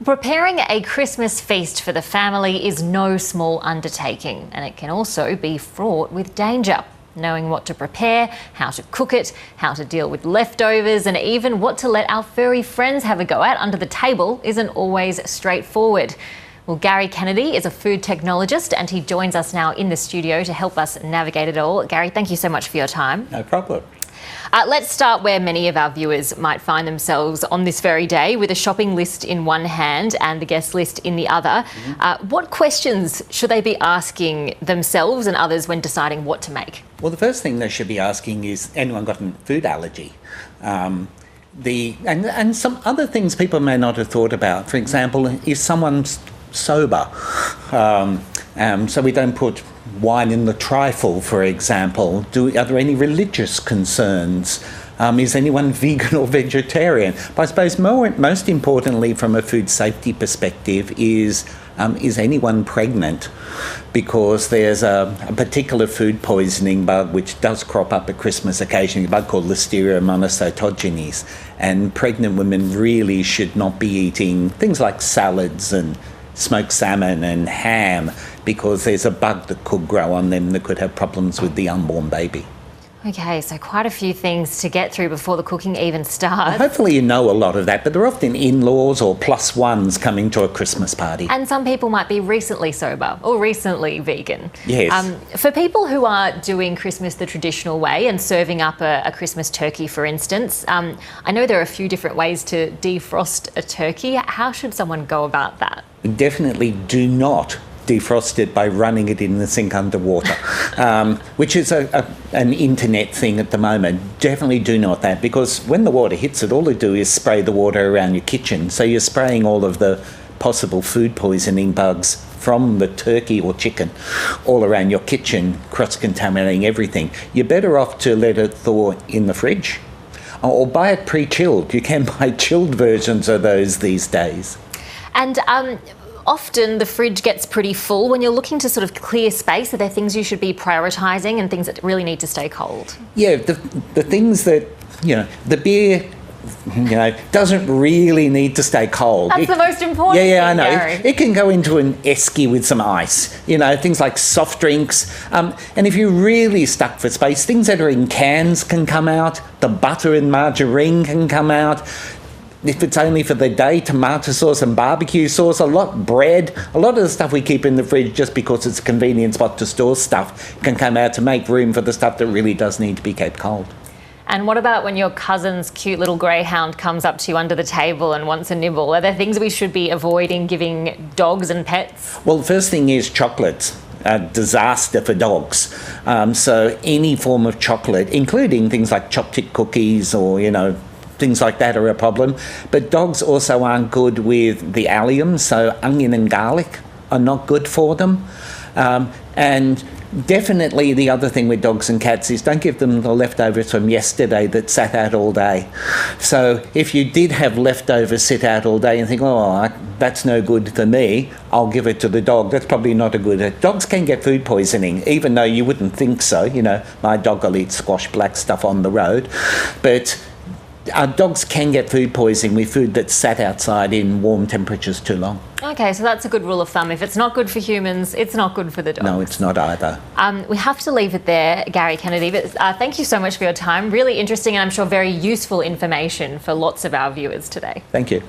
Preparing a Christmas feast for the family is no small undertaking, and it can also be fraught with danger. Knowing what to prepare, how to cook it, how to deal with leftovers, and even what to let our furry friends have a go at under the table isn't always straightforward. Well, Gary Kennedy is a food technologist, and he joins us now in the studio to help us navigate it all. Gary, thank you so much for your time. No problem. Let's start where many of our viewers might find themselves on this very day, with a shopping list in one hand and the guest list in the other. What questions should they be asking themselves and others when deciding what to make? Well, the first thing they should be asking is, anyone got a food allergy? And some other things people may not have thought about. For example, is someone sober? So we don't put wine in the trifle, for example. Are there any religious concerns? Is anyone vegan or vegetarian? But I suppose most importantly, from a food safety perspective, is anyone pregnant? Because there's a particular food poisoning bug which does crop up at Christmas occasionally, a bug called Listeria monocytogenes. And pregnant women really should not be eating things like salads and smoked salmon and ham, because there's a bug that could grow on them that could have problems with the unborn baby. Okay, so quite a few things to get through before the cooking even starts. Well, hopefully you know a lot of that, but they're often in-laws or plus ones coming to a Christmas party. And some people might be recently sober or recently vegan. Yes. For people who are doing Christmas the traditional way and serving up a Christmas turkey, for instance, I know there are a few different ways to defrost a turkey. How should someone go about that? Definitely do not defrost it by running it in the sink underwater, which is an internet thing at the moment. Definitely do not that, because when the water hits it, all they do is spray the water around your kitchen. So you're spraying all of the possible food poisoning bugs from the turkey or chicken all around your kitchen, cross-contaminating everything. You're better off to let it thaw in the fridge or buy it pre-chilled. You can buy chilled versions of those these days. And often the fridge gets pretty full. When you're looking to sort of clear space, are there things you should be prioritising and things that really need to stay cold? Yeah, the things that, the beer, doesn't really need to stay cold. That's the most important thing, I know. Gary. It can go into an esky with some ice, things like soft drinks. And if you're really stuck for space, things that are in cans can come out. The butter and margarine can come out. If it's only for the day, tomato sauce and barbecue sauce, bread, a lot of the stuff we keep in the fridge just because it's a convenient spot to store stuff can come out to make room for the stuff that really does need to be kept cold. And what about when your cousin's cute little greyhound comes up to you under the table and wants a nibble? Are there things we should be avoiding giving dogs and pets? Well, the first thing is chocolates. A disaster for dogs. So any form of chocolate, including things like chopstick cookies or, things like that are a problem. But dogs also aren't good with the alliums, so onion and garlic are not good for them. And definitely the other thing with dogs and cats is don't give them the leftovers from yesterday that sat out all day. So if you did have leftovers sit out all day and think, that's no good for me, I'll give it to the dog, that's probably not a good... Dogs can get food poisoning, even though you wouldn't think so. My dog will eat squash black stuff on the road. But our dogs can get food poisoning with food that's sat outside in warm temperatures too long. Okay, so that's a good rule of thumb. If it's not good for humans, it's not good for the dogs. No, it's not either. We have to leave it there, Gary Kennedy, but thank you so much for your time. Really interesting and I'm sure very useful information for lots of our viewers today. Thank you.